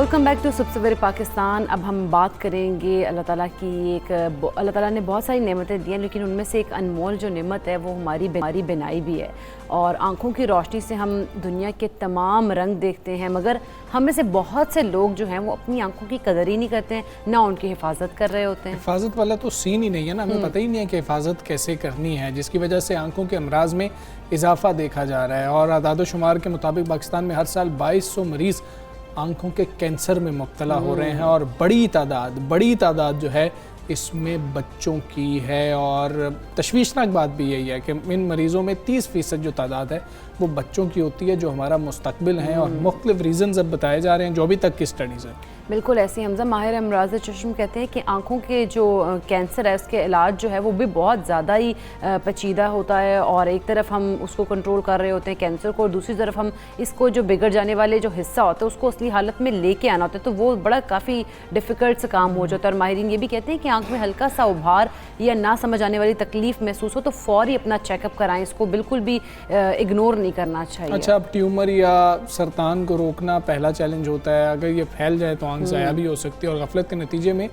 Welcome back to सुबह सवेरे पाकिस्तान। अब हम बात करेंगे अल्लाह ताला की अल्लाह ताला ने बहुत सारी नेमतें दी हैं, लेकिन उनमें से एक अनमोल जो नेमत है वो हमारी बिनाई भी है। और आँखों की रोशनी से हम दुनिया के तमाम रंग देखते हैं, मगर हम में से बहुत से लोग जो हैं वो अपनी आँखों की कदर ही नहीं करते हैं, ना उनकी हिफाजत कर रहे होते हैं। हिफाजत वाला तो सीन ही नहीं है ना, हमें पता ही नहीं है कि हिफाजत कैसे करनी है, जिसकी वजह से आँखों के अमराज में इजाफा देखा जा रहा है। और आदाद शुमार के मुताबिक पाकिस्तान में हर साल 2200 मरीज़ आँखों के कैंसर में मुब्तला हो रहे हैं, और बड़ी तादाद जो है इसमें बच्चों की है। और तशवीशनाक बात भी यही है कि इन मरीज़ों में 30% जो तादाद है वो बच्चों की होती है, जो हमारा मुस्तकबिल है। और मुख्तलिफ रीज़न्स अब बताए जा रहे हैं जो अभी तक की स्टडीज़ है। बिल्कुल ऐसी हमजा माहिर अमराज़ चश्म कहते हैं कि आँखों के जो कैंसर है उसके इलाज जो है वो भी बहुत ज़्यादा ही पेचीदा होता है। और एक तरफ हम उसको कंट्रोल कर रहे होते हैं कैंसर को, और दूसरी तरफ हम इसको जो बिगड़ जाने वाले जो हिस्सा होता है उसको असली हालत में लेके आना होता है, तो वो बड़ा काफ़ी डिफ़िकल्ट सा काम हो जाता है। और माहिरीन ये भी कहते हैं कि आँख में हल्का सा उभार या ना समझ आने वाली तकलीफ़ महसूस हो तो फ़ौरी अपना चेकअप कराएँ, इसको बिल्कुल भी इग्नोर नहीं करना चाहिए। अच्छा, अब ट्यूमर या सरतान को रोकना पहला चैलेंज होता है। अगर ये फैल जाए तो आँख ज़ाया भी हो सकती है, और गफलत के नतीजे में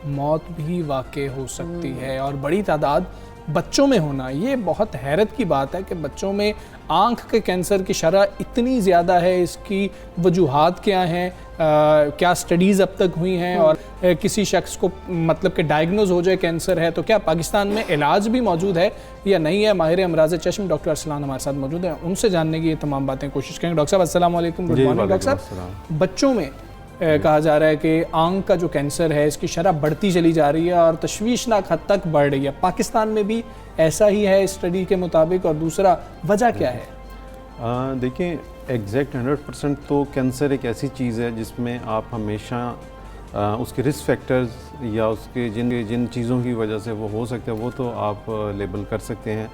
मौत भी वाक़ई हो सकती है। और बड़ी तादाद बच्चों में होना, ये बहुत हैरत की बात है कि बच्चों में आँख के कैंसर की शरह इतनी ज़्यादा है। इसकी वजूहात क्या हैं, क्या स्टडीज़ अब तक हुई हैं, और किसी शख्स को मतलब कि डायग्नोज हो जाए कैंसर है तो क्या पाकिस्तान में इलाज भी मौजूद है या नहीं है। माहिर अमराज़ चश्म डॉक्टर अरसलान हमारे साथ मौजूद हैं, उनसे जानने की ये तमाम बातें कोशिश करेंगे। डॉक्टर साहब अस्सलाम वालेकुम। Good morning. डॉक्टर साहब, बच्चों में कहा जा रहा है कि आँख का जो कैंसर है इसकी शरह बढ़ती चली जा रही है और तशवीशनाक हद तक बढ़ रही है। पाकिस्तान में भी ऐसा ही है स्टडी के मुताबिक, और दूसरा वजह क्या है? देखिए, एग्जैक्ट 100% तो कैंसर एक ऐसी चीज़ है जिसमें आप हमेशा उसके रिस्क फैक्टर्स या उसके जिन चीज़ों की वजह से वो हो सकता है वो तो आप लेबल कर सकते हैं,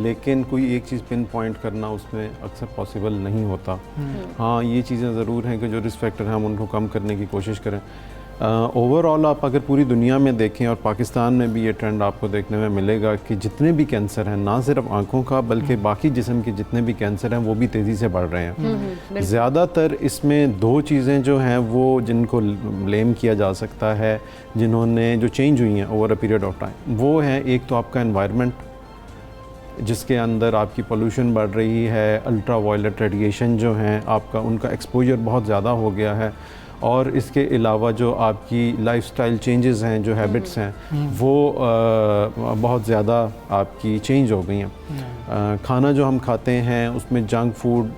लेकिन कोई एक चीज़ पिन पॉइंट करना उसमें अक्सर पॉसिबल नहीं होता। हाँ, ये चीज़ें ज़रूर हैं कि जो रिस्क फैक्टर हैं हम उनको कम करने की कोशिश करें। ओवरऑल आप अगर पूरी दुनिया में देखें, और पाकिस्तान में भी ये ट्रेंड आपको देखने में मिलेगा कि जितने भी कैंसर हैं, ना सिर्फ आँखों का बल्कि बाकी जिस्म के जितने भी कैंसर हैं वो भी तेज़ी से बढ़ रहे हैं। ज़्यादातर इसमें दो चीज़ें जो हैं वो जिनको ब्लेम किया जा सकता है, जिन्होंने जो चेंज हुई हैं over a period of time, वो है एक तो आपका एनवायरनमेंट, जिसके अंदर आपकी पोल्यूशन बढ़ रही है, अल्ट्रा वायलेट रेडिएशन जो हैं आपका उनका एक्सपोजर बहुत ज़्यादा हो गया है। और इसके अलावा जो आपकी लाइफस्टाइल चेंजेस हैं, जो हैबिट्स हैं वो बहुत ज़्यादा आपकी चेंज हो गई हैं। खाना जो हम खाते हैं उसमें जंक फूड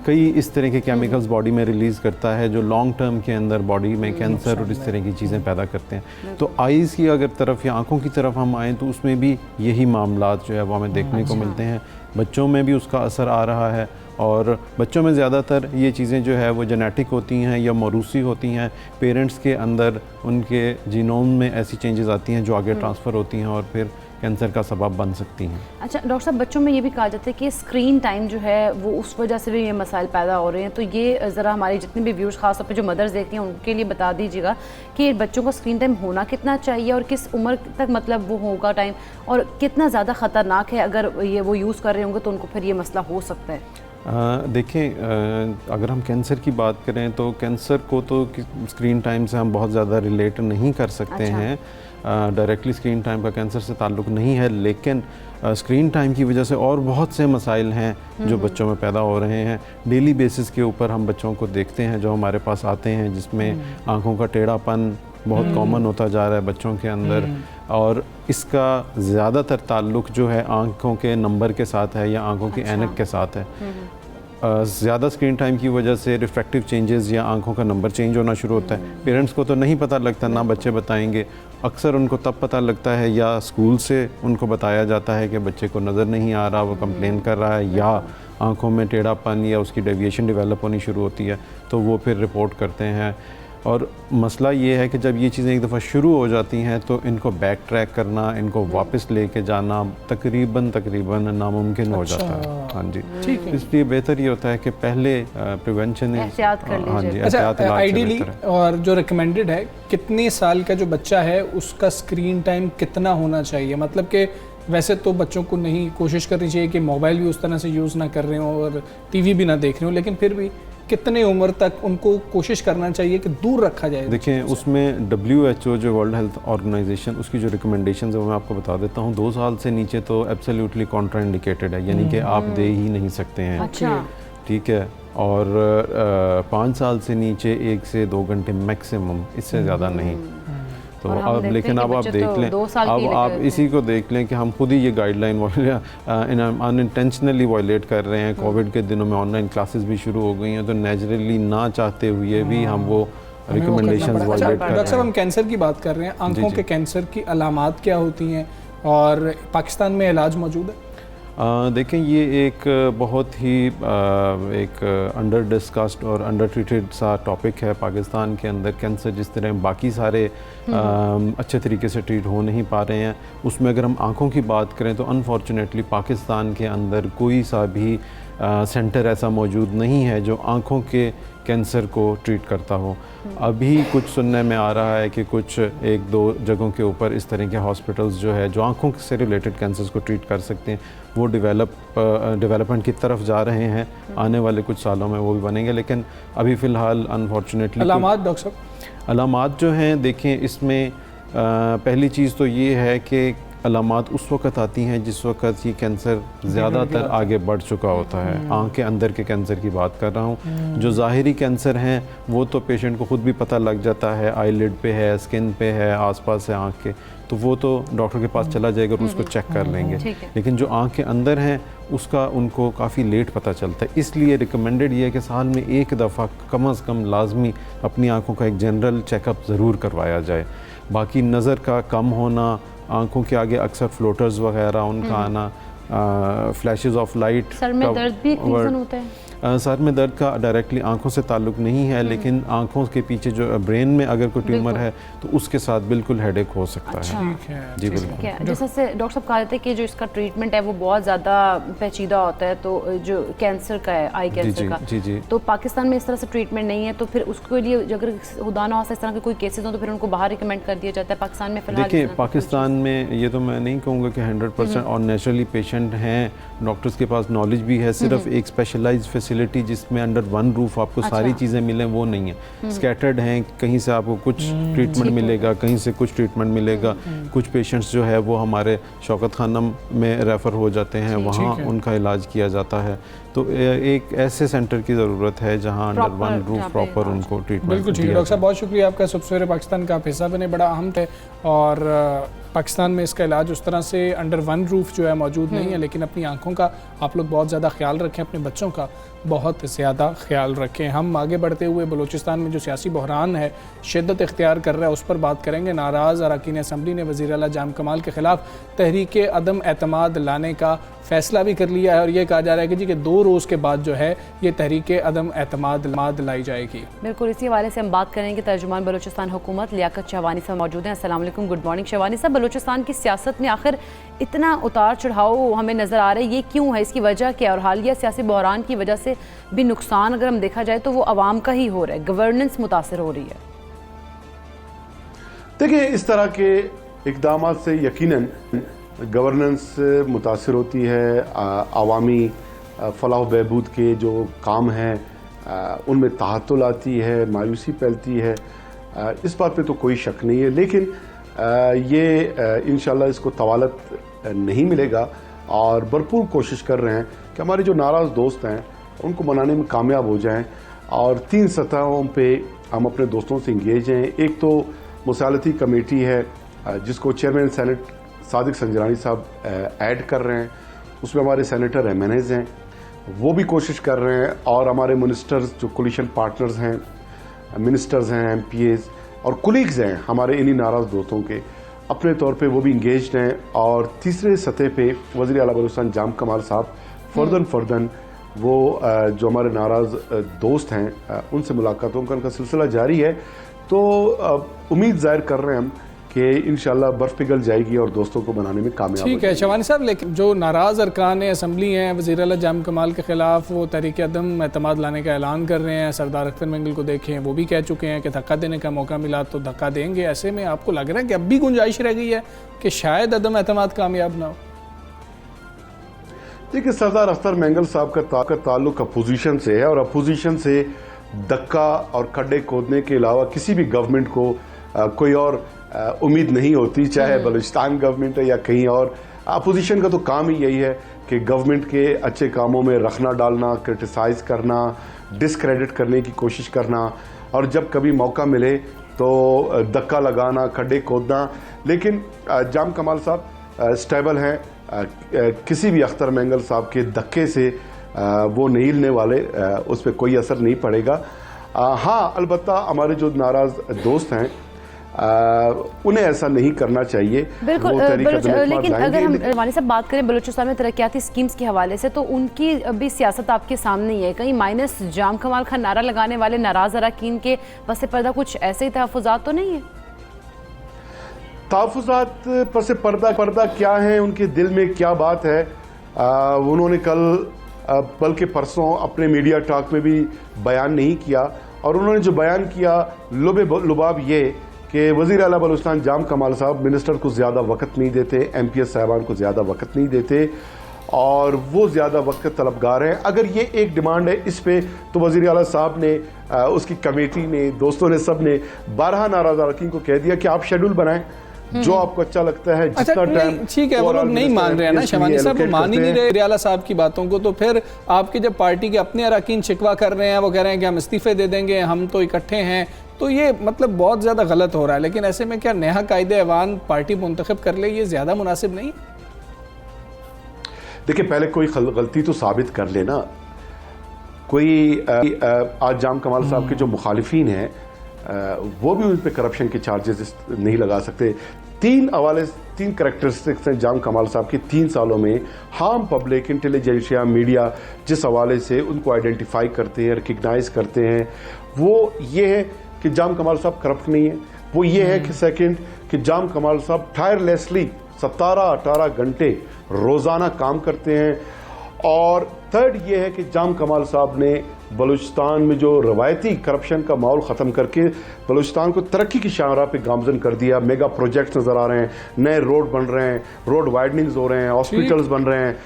कई इस तरह के केमिकल्स बॉडी में रिलीज़ करता है जो लॉन्ग टर्म के अंदर बॉडी में कैंसर और इस तरह की चीज़ें पैदा करते हैं। तो आईज़ की अगर तरफ या आँखों की तरफ हम आएँ तो उसमें भी यही मामलात जो है वो हमें देखने को मिलते हैं। बच्चों में भी उसका असर आ रहा है, और बच्चों में ज़्यादातर ये चीज़ें जो है वो जेनेटिक होती हैं या मौरूसी होती हैं। पेरेंट्स के अंदर उनके जीनोम में ऐसी चेंजेस आती हैं जो आगे ट्रांसफ़र होती हैं और फिर कैंसर का सबब बन सकती हैं। अच्छा डॉक्टर साहब, बच्चों में ये भी कहा जाता है कि स्क्रीन टाइम जो है वो उस वजह से भी ये मसाइल पैदा हो रहे हैं, तो ये ज़रा हमारे जितने भी व्यूअर्स खास तौर पे जो मदर्स देखती हैं उनके लिए बता दीजिएगा कि बच्चों का स्क्रीन टाइम होना कितना चाहिए और किस उम्र तक मतलब वो होगा टाइम, और कितना ज़्यादा ख़तरनाक है अगर ये वो यूज़ कर रहे होंगे तो उनको फिर ये मसला हो सकता है। देखें, अगर हम कैंसर की बात करें तो कैंसर को तो स्क्रीन टाइम से हम बहुत ज़्यादा रिलेट नहीं कर सकते हैं। डायरेक्टली स्क्रीन टाइम का कैंसर से ताल्लुक़ नहीं है, लेकिन स्क्रीन टाइम की वजह से और बहुत से मसाइल हैं जो बच्चों में पैदा हो रहे हैं। डेली बेसिस के ऊपर हम बच्चों को देखते हैं जो हमारे पास आते हैं, जिसमें आँखों का टेढ़ापन बहुत कॉमन होता जा रहा है बच्चों के अंदर, और इसका ज़्यादातर ताल्लुक़ जो है आँखों के नंबर के साथ है या आँखों की ऐनक के साथ है। ज़्यादा स्क्रीन टाइम की वजह से रिफ्रैक्टिव चेंजेस या आँखों का नंबर चेंज होना शुरू होता है। पेरेंट्स को तो नहीं पता लगता, ना बच्चे बताएंगे, अक्सर उनको तब पता लगता है या स्कूल से उनको बताया जाता है कि बच्चे को नज़र नहीं आ रहा, वो कंप्लेन कर रहा है, या आँखों में टेढ़ापन या उसकी डेविएशन डेवलप होनी शुरू होती है तो वो फिर रिपोर्ट करते हैं। और मसला ये है कि जब ये चीज़ें एक दफ़ा शुरू हो जाती हैं तो इनको बैक ट्रैक करना, इनको वापस लेके जाना तकरीबन नामुमकिन हो जाता है। हाँ जी, ठीक है। इसलिए बेहतर ये होता है कि पहले प्रिवेंशन एहतियात कर लीजिए। हाँ जी, अच्छा, आइडियली और जो रिकमेंडेड है, कितने साल का जो बच्चा है उसका स्क्रीन टाइम कितना होना चाहिए? मतलब कि वैसे तो बच्चों को नहीं कोशिश करनी चाहिए कि मोबाइल भी उस तरह से यूज़ ना कर रहे हो और टीवी भी ना देख रहे हो, लेकिन फिर भी कितने उम्र तक उनको कोशिश करना चाहिए कि दूर रखा जाए? देखिए उसमें WHO जो वर्ल्ड हेल्थ ऑर्गेनाइजेशन, उसकी जो रिकमेंडेशंस है वो मैं आपको बता देता हूँ। 2 साल से नीचे तो एब्सोल्युटली कॉन्ट्राइंडिकेटेड है, यानी कि आप दे ही नहीं सकते हैं। अच्छा, ठीक है। और 5 साल से नीचे 1 से 2 घंटे मैक्सिमम, इससे ज़्यादा नहीं। तो और हम अब देखते लेकिन हैं अब कि आप बच्चे देख तो लें, 2 साल की अब आप लेकर इसी को देख लें कि हम खुद ही ये गाइडलाइन अनइंटेंशनली वायलेट कर रहे हैं। कोविड के दिनों में ऑनलाइन क्लासेस भी शुरू हो गई हैं, तो नेचुरली ना चाहते हुए भी हम वो रिकमेंडेशंस वायलेट कर रहे डॉक्टर साहब, हैं। हम कैंसर की बात कर रहे हैं, आंखों जी। के कैंसर की अलामात क्या होती हैं और पाकिस्तान में इलाज मौजूद है? देखें ये एक बहुत ही एक अंडर डिस्कस्ड और अंडर ट्रीटेड सा टॉपिक है पाकिस्तान के अंदर। कैंसर जिस तरह बाकी सारे अच्छे तरीके से ट्रीट हो नहीं पा रहे हैं, उसमें अगर हम आंखों की बात करें तो अनफॉर्चुनेटली पाकिस्तान के अंदर कोई सा भी सेंटर ऐसा मौजूद नहीं है जो आंखों के कैंसर को ट्रीट करता हो। अभी कुछ सुनने में आ रहा है कि कुछ 1-2 जगहों के ऊपर इस तरह के हॉस्पिटल्स जो है जो आंखों से रिलेटेड कैंसर्स को ट्रीट कर सकते हैं, वो डेवलपमेंट की तरफ जा रहे हैं। आने वाले कुछ सालों में वो भी बनेंगे, लेकिन अभी फ़िलहाल अनफॉर्चुनेटली अलामात डॉक्टर साहब? अलामात जो हैं, देखें इसमें पहली चीज़ तो ये है कि अलामात उस वक़्त आती हैं जिस वक़्त ये कैंसर ज़्यादातर आगे बढ़ चुका होता है। आँख के अंदर के कैंसर की बात कर रहा हूँ। जो ज़ाहिरी कैंसर हैं वो तो पेशेंट को ख़ुद भी पता लग जाता है, आईलिड पे है, स्किन पे है, आसपास है आँख के, तो वो तो डॉक्टर के पास चला जाएगा और उसको चेक कर लेंगे। लेकिन जो आँख के अंदर हैं उसका उनको काफ़ी लेट पता चलता है। इसलिए रिकमेंडेड ये है कि साल में 1 दफ़ा कम अज़ कम लाजमी अपनी आँखों का एक जनरल चेकअप ज़रूर करवाया जाए। बाकी नज़र का कम होना, आंखों के आगे अक्सर फ्लोटर्स वगैरह उनका आना, फ्लैशेस ऑफ लाइट, सर में दर्द भी एक रीज़न होता है? सर में दर्द का डायरेक्टली आंखों से ताल्लुक़ नहीं है, लेकिन आंखों के पीछे जो ब्रेन में अगर कोई ट्यूमर है तो उसके साथ बिल्कुल हेडेक हो सकता है। ठीक है, जी बिल्कुल। जैसे से डॉक्टर साहब कहा जाते हैं कि जो इसका ट्रीटमेंट है वो बहुत ज़्यादा पेचीदा होता है, तो जो कैंसर का है, आई कैंसर का, जी। तो पाकिस्तान में इस तरह से ट्रीटमेंट नहीं है, तो फिर उसके लिए अगर खुदा ना हो इस तरह के कोई केसेस हो तो फिर उनको बाहर रिकमेंड कर दिया जाता है। पाकिस्तान में फिलहाल देखिए पाकिस्तान में ये तो मैं नहीं कहूँगा कि 100% और नेचुरली पेशेंट हैं, डॉक्टर्स के पास नॉलेज भी है, सिर्फ एक स्पेशलाइज्ड फैसिलिटी जिसमें अंडर वन रूफ आपको सारी चीज़ें मिलें वो नहीं है। स्कैटर्ड हैं, कहीं से आपको कुछ ट्रीटमेंट मिलेगा, कहीं से कुछ ट्रीटमेंट मिलेगा। कुछ पेशेंट्स जो है वो हमारे शौकत खानम में रेफ़र हो जाते हैं, वहाँ उनका इलाज किया जाता है। तो एक ऐसे सेंटर की ज़रूरत है जहाँ अंडर वन रूफ प्रॉपर उनको ट्रीटमेंट। बिल्कुल ठीक है डॉक्टर साहब, बहुत शुक्रिया आपका। सबसे पाकिस्तान का आप हिस्सा बने, बड़ा अहम है। और पाकिस्तान में इसका इलाज उस तरह से अंडर वन रूफ जो है मौजूद नहीं है, लेकिन अपनी आंखों का आप लोग बहुत ज़्यादा ख्याल रखें, अपने बच्चों का बहुत ज़्यादा ख्याल रखें। हम आगे बढ़ते हुए बलूचिस्तान में जो सियासी बहरान है शिद्दत इख्तियार कर रहा है उस पर बात करेंगे। नाराज़ अरकान असम्बली ने वज़ीर आला जाम कमाल के ख़िलाफ़ तहरीक अदम एतमाद लाने का फ़ैसला भी कर लिया है, और ये कहा जा रहा है कि जी कि 2 रोज़ के बाद जो है ये तहरीक अदम एतमाद लाई जाएगी। बिल्कुल इसी हवाले से हम बात करेंगे। तर्जुमान बलूचिस्तान हुकूमत लियाकत शहवानी साहब मौजूद हैं। अस्सलाम वालेकुम, गुड मॉर्निंग शहवानी साहब। बलूचिस्तान की सियासत में आखिर इतना उतार चढ़ाव हमें नज़र आ रहा है, ये क्यों है, इसकी वजह क्या है? और हालिया सियासी बहरान की वजह से भी नुकसान अगर हम देखा जाए तो वो आवाम का ही हो रहा है, गवर्नेंस मुतासर हो रही है। देखिए इस तरह के इकदाम से यकीनन गवर्नेंस मुतासर होती है, आवामी फलाह बहबूद के जो काम हैं उनमें तहत्तुल आती है, मायूसी फैलती है, इस बात पे तो कोई शक नहीं है। लेकिन ये इंशाल्लाह इसको तवालत नहीं मिलेगा, और भरपूर कोशिश कर रहे हैं कि हमारे जो नाराज़ दोस्त हैं उनको मनाने में कामयाब हो जाएं। और 3 सतहों पे हम अपने दोस्तों से इंगेज हैं। एक तो मुसालती कमेटी है जिसको चेयरमैन सेनेट सादिक संजरानी साहब ऐड कर रहे हैं, उसमें हमारे सेनेटर MNAs हैं, वो भी कोशिश कर रहे हैं, और हमारे मिनिस्टर्स जो कोलिशन पार्टनर्स हैं, मिनिस्टर्स हैं, MPAs और कुलीग्स हैं हमारे इन्हीं नाराज़ दोस्तों के, अपने तौर पे वो भी इंगेज्ड हैं। और तीसरे सतह पे वज़ीर आला बलूचिस्तान जाम कमाल साहब फर्दन वो जो हमारे नाराज़ दोस्त हैं उनसे मुलाकातों का उनका सिलसिला जारी है। तो उम्मीद ज़ाहिर कर रहे हैं हम कि इंशाल्लाह बर्फ़ पिघल जाएगी और दोस्तों को बनाने में कामयाब। ठीक है शहवानी साहब, लेकिन जो नाराज़ अरकान असम्बली हैं वज़ीर आला जाम कमाल के ख़िलाफ़ वो तहरीक अदम एतमाद लाने का ऐलान कर रहे हैं। सरदार अख्तर मंगल को देखें, वो भी कह चुके हैं कि धक्का देने का मौका मिला तो धक्का देंगे। ऐसे में आपको लग रहा है कि अब भी गुंजाइश रह गई है कि शायद अदम एतमाद कामयाब ना हो? देखिए, सरदार अख्तर मैंगल साहब का ताल्लुक अपोजिशन से है और अपोजिशन से धक्का और खड्डे खोदने के अलावा किसी भी गवर्नमेंट को कोई और उम्मीद नहीं होती, चाहे बलूचिस्तान गवर्नमेंट है या कहीं और। अपोजिशन का तो काम ही यही है कि गवर्नमेंट के अच्छे कामों में रखना डालना, क्रिटिसाइज करना, डिसक्रेडिट करने की कोशिश करना, और जब कभी मौका मिले तो धक्का लगाना, खड्डे खोदना। लेकिन जाम कमाल साहब स्टेबल हैं, किसी भी अख्तर मैंगल साहब के धक्के से वो नहीं हिलने वाले, उस पर कोई असर नहीं पड़ेगा। हाँ, अलबत्ता हमारे जो नाराज दोस्त हैं उन्हें ऐसा नहीं करना चाहिए। बिल्कुल, लेकिन अगर हम वानी साहब बात करें बलूचिस्तान में तरक्याती स्कीम्स के हवाले से, तो उनकी भी सियासत आपके सामने ही है। कहीं माइनस जाम कमाल खान नारा लगाने वाले नाराज अरकान के पस पर्दा कुछ ऐसे ही तहफ़्फ़ुज़ात तो नहीं है? तहफ़्फ़ुज़ात पस पर्दा क्या है, उनके दिल में क्या बात है, उन्होंने कल बल्कि परसों अपने मीडिया टॉक में भी बयान नहीं किया। और उन्होंने जो बयान किया लुबाब ये कि वज़ीर आला बलूचिस्तान जाम कमाल साहब मिनिस्टर को ज़्यादा वक्त नहीं देते, MPS साहबान को ज़्यादा वक्त नहीं देते और वो ज़्यादा वक्त तलबगार हैं। अगर ये एक डिमांड है इस पे, तो वज़ीर आला साहब ने, उसकी कमेटी ने, दोस्तों ने, सब ने 12 नाराज़ अरकान को कह दिया कि आप शेड्यूल बनाएं जो आपको अच्छा लगता है, जितना टाइम। ठीक है, वो लोग नहीं मान रहे हैं ना शमानी साहब, वो मान ही नहीं रहे रियाला साहब की बातों को। तो फिर आपके जब पार्टी के अपने अरकान शिकवा कर रहे हैं, वो कह रहे हैं कि हम इस्तीफे दे देंगे, हम तो इकट्ठे हैं, तो ये मतलब बहुत ज़्यादा गलत हो रहा है। लेकिन ऐसे में क्या नया कायदे ऐवान पार्टी मुंतखब कर ले, ये ज़्यादा मुनासिब नहीं? देखिए, पहले कोई गलती तो साबित कर लेना। कोई आज जाम कमाल साहब के जो मुखालिफिन हैं वो भी उन पर करप्शन के चार्जेस नहीं लगा सकते। तीन करैक्टरिस्टिक्स हैं जाम कमाल साहब की 3 सालों में। हम पब्लिक इंटेलिजेंसिया मीडिया जिस हवाले से उनको आइडेंटिफाई करते हैं, रिकग्नाइज करते हैं, वो ये है कि जाम कमाल साहब करप्ट नहीं है। वो ये है कि सेकंड कि जाम कमाल साहब टायरलेसली 17-18 घंटे रोज़ाना काम करते हैं। और थर्ड ये है कि जाम कमाल साहब ने बलूचिस्तान में जो रवायती करप्शन का माहौल ख़त्म करके बलूचिस्तान को तरक्की की शाहराह पे गामजन कर दिया। मेगा प्रोजेक्ट्स नज़र आ रहे हैं, नए रोड बन रहे हैं, रोड वाइडनिंग्स हो रहे हैं, हॉस्पिटल्स बन रहे हैं,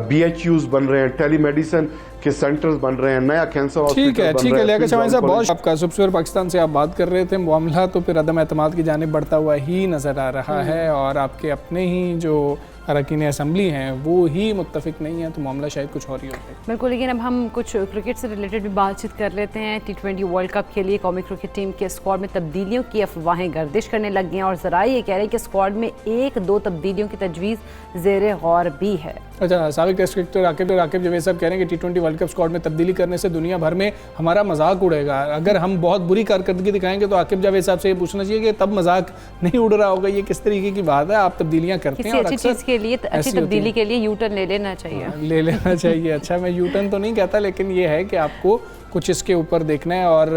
BHUs बन रहे हैं, टेलीमेडिसिन के सेंटर्स बन रहे हैं, नया कैंसर हॉस्पिटल बन रहा है। ठीक है, लियाकत शमानी साहब, बहुत आपका सुबह पाकिस्तान से आप बात कर रहे थे, मामला तो फिर अदम एतमाद की जानिब बढ़ता हुआ ही नज़र आ रहा है और आपके अपने ही जो अरकान असम्बली हैं वो ही मुत्तफिक नहीं है, तो मामला शायद कुछ और ही होता है। बिल्कुल, लेकिन अब हम कुछ क्रिकेट से रिलेटेड भी बातचीत कर लेते हैं। T20 वर्ल्ड कप के लिए कौमी क्रिकेट टीम के स्क्वाड में तब्दीलियों की अफवाहें गर्दिश करने लग गई हैं और ज़रा ये कह रहे हैं कि स्क्वाड में 1-2 तब्दीलियों की तजवीज़ ज़ेरे गौर भी है। अच्छा, साबिक टेस्ट क्रिकेटर राकिब जवेद साहब कह रहे हैं कि T20 वर्ल्ड कप स्क्वाड में तब्दीली करने से दुनिया भर में हमारा मजाक उड़ेगा। अगर हम बहुत बुरी कारकर्दगी दिखाएंगे तो राकिब जावेद साहब से ये पूछना चाहिए कि तब मजाक नहीं उड़ रहा होगा। ये किस तरीके की बात है? आप तब्दीलियां करते हैं और अच्छी चीज़ के लिए, अच्छी तब्दीली के लिए यू टर्न ले लेना चाहिए। अच्छा, मैं यू टर्न तो नहीं कहता, लेकिन ये है कि आपको कुछ इसके ऊपर देखना है। और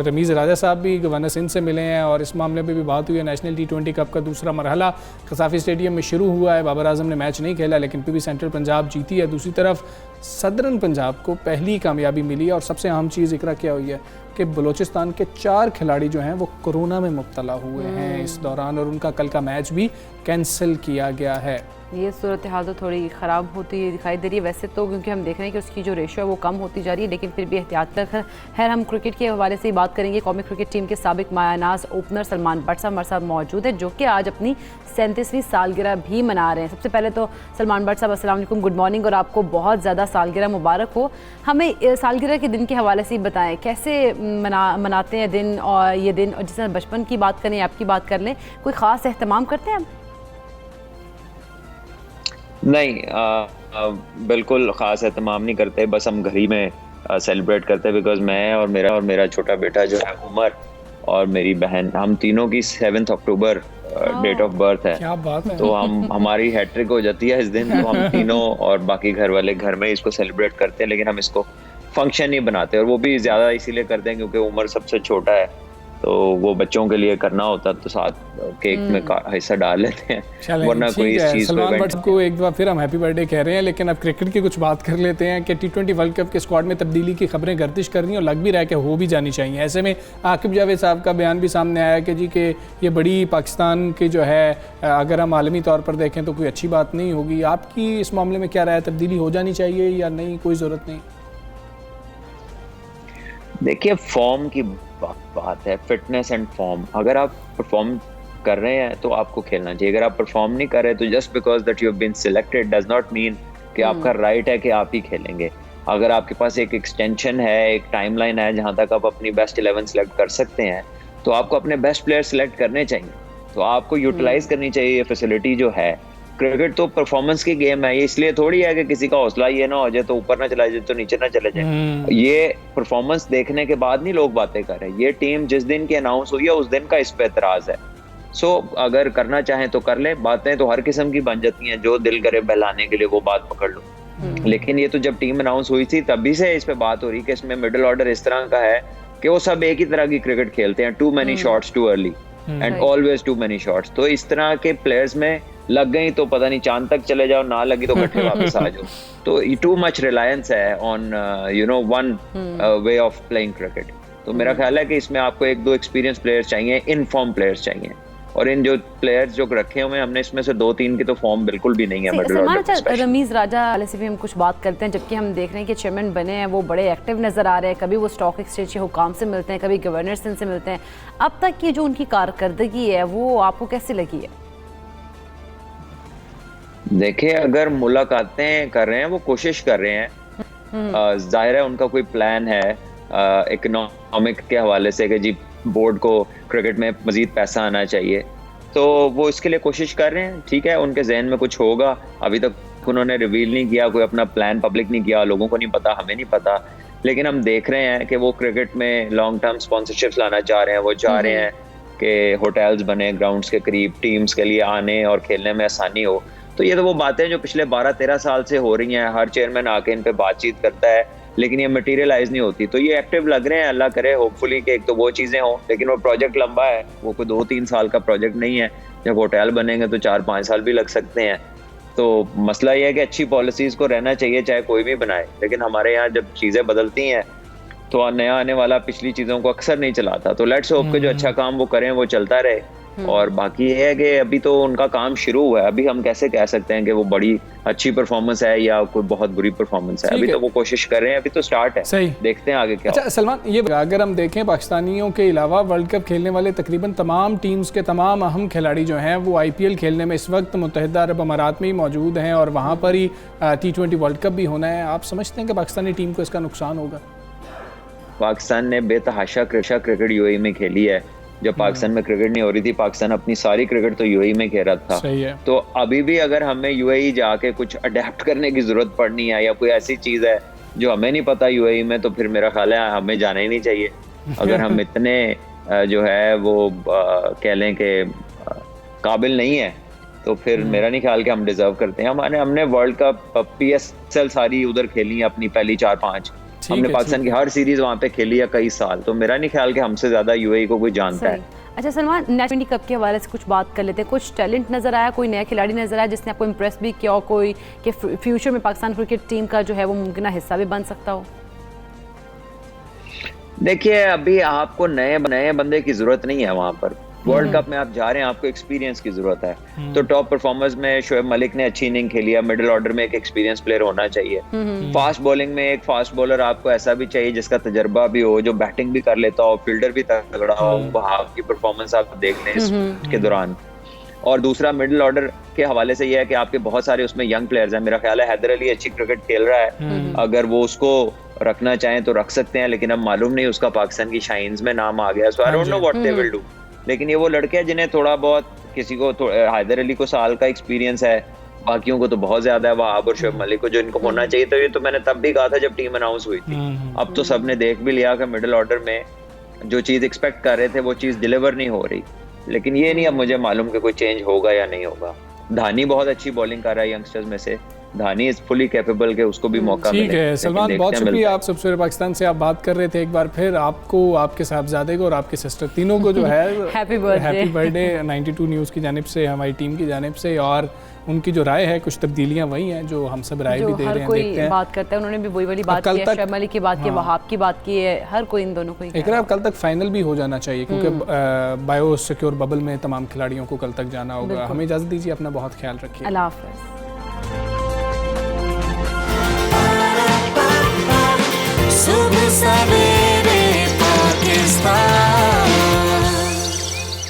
रमीज़ राजा साहब भी गवर्नर सिंध से मिले हैं और इस मामले पे भी बात हुई है। नेशनल T20 कप का दूसरा मरहला कसाफी स्टेडियम में शुरू हुआ है। बाबर आजम ने मैच नहीं खेला, लेकिन PB सेंट्रल पंजाब जीती है। दूसरी तरफ सदरन पंजाब को पहली कामयाबी मिली और सबसे अहम चीज़ इकरा क्या हुई है कि बलूचिस्तान के 4 खिलाड़ी जो हैं वो कोरोना में मुब्तला हुए हैं इस दौरान और उनका कल का मैच भी कैंसिल किया गया है। ये सूरत हाल तो थोड़ी ख़राब होती दिखाई दे रही है वैसे तो, क्योंकि हम देख रहे हैं कि उसकी जो रेशो है वो कम होती जा रही है, लेकिन फिर भी एहतियात कर। खैर, हम क्रिकेट के हवाले से ही बात करेंगे। कौमी क्रिकेट टीम के साबिक मायानाज ओपनर सलमान बट साहब हमारे साथ मौजूद है, जो कि आज अपनी 37वीं सालगिरह भी मना रहे हैं। सबसे पहले तो सलमान बट साहब अस्सलाम वालेकुम, गुड मॉर्निंग और आपको बहुत ज़्यादा सालगिरह मुबारक हो। हमें सालगिरह के दिन के हवाले से बताएं, कैसे मनाते हैं दिन और ये दिन, और जिस तरह बचपन की बात करें, आपकी बात कर लें, कोई ख़ास एहतमाम करते हैं आप? नहीं, बिल्कुल ख़ास एहतमाम नहीं करते, बस हम घर ही में सेलिब्रेट करते हैं। बिकॉज मैं और मेरा छोटा बेटा जो है उमर और मेरी बहन, हम तीनों की 7 अक्टूबर डेट ऑफ बर्थ है। क्या बात है। तो हमारी हैट्रिक हो जाती है इस दिन, तो हम तीनों और बाकी घर वाले घर में इसको सेलिब्रेट करते हैं, लेकिन हम इसको फंक्शन नहीं बनाते। और वो भी ज़्यादा इसीलिए करते हैं क्योंकि उमर सबसे छोटा है, तो वो बच्चों के लिए करना होता तो साथ केक में हिस्सा डाल लेते हैं, चलें, वरना कोई ठीक इस है। चीज़ सलमान भट्ट को एक बार फिर हम हैप्पी बर्थडे कह रहे हैं, लेकिन अब क्रिकेट की कुछ बात कर लेते हैं कि T20 वर्ल्ड कप के स्क्वाड में तब्दीली की खबरें गर्दिश कर रही हैं और लग भी रहा है कि हो भी जानी चाहिए। ऐसे में आकिब जावेद साहब का बयान भी सामने आया कि जी कि ये बड़ी पाकिस्तान की जो है, अगर हम आलमी तौर पर देखें तो कोई अच्छी बात नहीं होगी। आपकी इस मामले में क्या राय है, तब्दीली हो जानी चाहिए या नहीं, कोई ज़रूरत नहीं? देखिए, फॉर्म की बात है, फिटनेस एंड फॉर्म। अगर आप परफॉर्म कर रहे हैं तो आपको खेलना चाहिए। अगर आप परफॉर्म नहीं कर रहे तो just because that you have been selected does not mean कि आपका राइट है कि आप ही खेलेंगे। अगर आपके पास एक एक्सटेंशन है, एक टाइमलाइन है जहां तक आप अपनी बेस्ट 11 सेलेक्ट कर सकते हैं, तो आपको अपने बेस्ट प्लेयर सेलेक्ट करने चाहिए। तो आपको यूटिलाइज करनी चाहिए ये फैसिलिटी जो है। क्रिकेट तो परफॉर्मेंस की गेम है, ये इसलिए थोड़ी है कि किसी का हौसला ये ना हो जाए तो ऊपर ना चला जाए तो नीचे ना चले जाए। ये परफॉर्मेंस देखने के बाद नहीं लोग बातें कर रहे हैं। ये टीम जिस दिन की अनाउंस हुई है उस दिन का इस पे एतराज है। सो अगर करना चाहें तो कर ले। बातें तो हर किस्म की बन जाती हैं, जो दिल करे बहलाने के लिए वो बात पकड़ लो। लेकिन ये तो जब टीम अनाउंस हुई थी तभी से इस पे बात हो रही कि इसमें मिडिल ऑर्डर इस तरह का है कि वो सब एक ही तरह की क्रिकेट खेलते हैं, too many shots too early and always too many shots. तो इस तरह के प्लेयर्स में लग गई तो पता नहीं चांद तक चले जाओ, ना लगी तो गट्ठे वापस आ जाओ। तो टू मच रिलायंस है on one way of playing cricket. तो मेरा ख्याल है कि इसमें आपको एक दो एक्सपीरियंस प्लेयर्स चाहिए, इनफॉर्म प्लेयर्स चाहिए। और इन जो प्लेयर्स जो रखे हुए हैं हमने, इसमें से 2-3 की तो फॉर्म बिल्कुल भी नहीं है मिडिल ऑर्डर में। रमीज राजा वाले से भी हम कुछ बात करते हैं, जबकि हम देख रहे हैं कि चेयरमैन बने हैं वो बड़े एक्टिव नजर आ रहे हैं। कभी वो स्टॉक एक्सचेंज के हुकाम से मिलते हैं, कभी गवर्नर से मिलते हैं। अब तक की जो उनकी कारकर्दगी है वो आपको कैसी लगी है? देखिए, अगर मुलाकातें कर रहे हैं, वो कोशिश कर रहे हैं, जाहिर है उनका कोई प्लान है इकोनॉमिक के हवाले से कि जी बोर्ड को क्रिकेट में मजीद पैसा आना चाहिए, तो वो इसके लिए कोशिश कर रहे हैं। ठीक है, उनके जहन में कुछ होगा, अभी तक उन्होंने रिवील नहीं किया, कोई अपना प्लान पब्लिक नहीं किया, लोगों को नहीं पता, हमें नहीं पता। लेकिन हम देख रहे हैं कि वो क्रिकेट में लॉन्ग टर्म स्पॉन्सरशिप्स लाना चाह रहे हैं। वो चाह रहे हैं कि होटल्स बने ग्राउंड्स के करीब, टीम्स के लिए आने और खेलने में आसानी हो। तो ये तो वो बातें जो पिछले 12-13 साल से हो रही हैं, हर चेयरमैन आके इन पे बातचीत करता है, लेकिन ये मटेरियलाइज नहीं होती। तो ये एक्टिव लग रहे हैं, अल्लाह करे होपफुली कि एक तो वो चीज़ें हों। लेकिन वो प्रोजेक्ट लंबा है, वो कोई 2-3 साल का प्रोजेक्ट नहीं है। जब होटल बनेंगे तो 4-5 साल भी लग सकते हैं। तो मसला ये है कि अच्छी पॉलिसीज़ को रहना चाहिए, चाहे कोई भी बनाए। लेकिन हमारे यहाँ जब चीज़ें बदलती हैं तो नया आने वाला पिछली चीज़ों को अक्सर नहीं चलाता। तो लेट्स होप के जो अच्छा काम वो करें वो चलता रहे। और बाकी ये है कि अभी तो उनका काम शुरू हुआ है, अभी हम कैसे कह सकते हैं कि वो बड़ी अच्छी परफॉर्मेंस है या कोई बहुत बुरी परफॉर्मेंस है। अभी तो वो कोशिश कर रहे हैं, अभी तो स्टार्ट है, सही। देखते हैं आगे क्या। अच्छा सलमान, ये अगर हम देखें पाकिस्तानियों के अलावा वर्ल्ड कप खेलने वाले तकरीबन तमाम टीम्स के तमाम अहम खिलाड़ी जो हैं वो IPL खेलने में इस वक्त मुत्तहिदा अरब अमारात में ही मौजूद हैं और वहाँ पर ही T20 वर्ल्ड कप भी होना है। आप समझते हैं कि पाकिस्तानी टीम को इसका नुकसान होगा? पाकिस्तान ने बेतहाशा क्रिकेट UAE में खेली है। जब पाकिस्तान में क्रिकेट नहीं हो रही थी, पाकिस्तान अपनी सारी क्रिकेट तो UAE में खेल रहा था। सही है। तो अभी भी अगर हमें UAE जाके कुछ अडेप्ट करने की जरूरत पड़नी है या कोई ऐसी चीज है जो हमें नहीं पता UAE में, तो फिर मेरा ख्याल है हमें जाना ही नहीं चाहिए। अगर हम इतने जो है वो कह लें कि काबिल नहीं है, तो फिर मेरा नहीं ख्याल कि हम डिजर्व करते हैं। हमने वर्ल्ड कप PSL सारी उधर खेली है, अपनी पहली 4-5 हमने पाकिस्तान की हर सीरीज वहाँ पे खेली है कई साल। तो मेरा नहीं ख्याल कि हमसे ज्यादा UAE को कोई जानता है। अच्छा सलमान, नेशनल कप के हवाले से कुछ बात कर लेते हैं। कुछ टैलेंट नजर आया, कोई नया खिलाड़ी नजर आया जिसने आपको इम्प्रेस भी किया, और कोई कि फ्यूचर में पाकिस्तान क्रिकेट टीम का जो है वो मुमकिन हिस्सा भी बन सकता हो? देखिए, अभी आपको नए बंदे की जरूरत नहीं है वहां पर। वर्ल्ड कप में आप जा रहे हैं, आपको एक्सपीरियंस की जरूरत है। तो टॉप परफॉर्मर्स में शोएब मलिक ने अच्छी इनिंग खेली है। मिडिल ऑर्डर में एक एक्सपीरियंस प्लेयर होना चाहिए। फास्ट बॉलिंग में एक फास्ट बॉलर आपको ऐसा भी चाहिए जिसका तजर्बा भी हो, जो बैटिंग भी कर लेता हो, फील्डर भी तगड़ा हो। वहां की परफॉर्मेंस आप देख लें इसके दौरान। और दूसरा मिडिल ऑर्डर के हवाले से यह है कि आपके बहुत सारे उसमें यंग प्लेयर्स हैं। मेरा ख्याल है हैदर अली अच्छी क्रिकेट खेल रहा है, अगर वो उसको रखना चाहें तो रख सकते हैं। लेकिन अब मालूम नहीं, उसका पाकिस्तान की शाइन्स में नाम आ गया। So I don't know what they will do. लेकिन ये वो लड़के हैं जिन्हें थोड़ा बहुत, किसी को हैदर अली को साल का एक्सपीरियंस है, बाकियों को तो बहुत ज्यादा है। वहाब और शोएब मलिक को जो इनको होना चाहिए, तो ये तो मैंने तब भी कहा था जब टीम अनाउंस हुई थी। अब तो सबने देख भी लिया कि मिडिल ऑर्डर में जो चीज एक्सपेक्ट कर रहे थे वो चीज डिलीवर नहीं हो रही। लेकिन ये नहीं अब मुझे मालूम कि कोई चेंज होगा या नहीं होगा। धानी बहुत अच्छी बॉलिंग कर रहा है यंगस्टर्स में से, धानी इज फुली कैपेबल के उसको भी मौका मिले। ठीक है लेकिन सलमान, देखते बहुत हैं शुक्रिया, मिलता है। आप सबसे पाकिस्तान से आप बात कर रहे थे। एक बार फिर आपको, आपके साहबजादे को और आपके सिस्टर तीनों को जो है Happy birthday। Happy birthday 92 news की जानिब से, हमारी टीम की जानिब से। और उनकी जो राय है, कुछ तब्दीलियां वही हैं जो हम सब राय भी जो दे हर रहे हैं, कोई देखते हैं। बात करता है, उन्होंने भी वही वाली बात कल की है, तक- शर्म अली की बात की है, हाँ। वहाब की बात की है, हर कोई इन दोनों को ही कह रहा है। कल तक फाइनल भी हो जाना चाहिए, क्योंकि बायो सिक्योर बबल में तमाम खिलाड़ियों को कल तक जाना होगा। बिल्कुल। हमें इजाज़त दीजिए, अपना बहुत ख्याल रखिए। अल्लाह हाफ़िज़।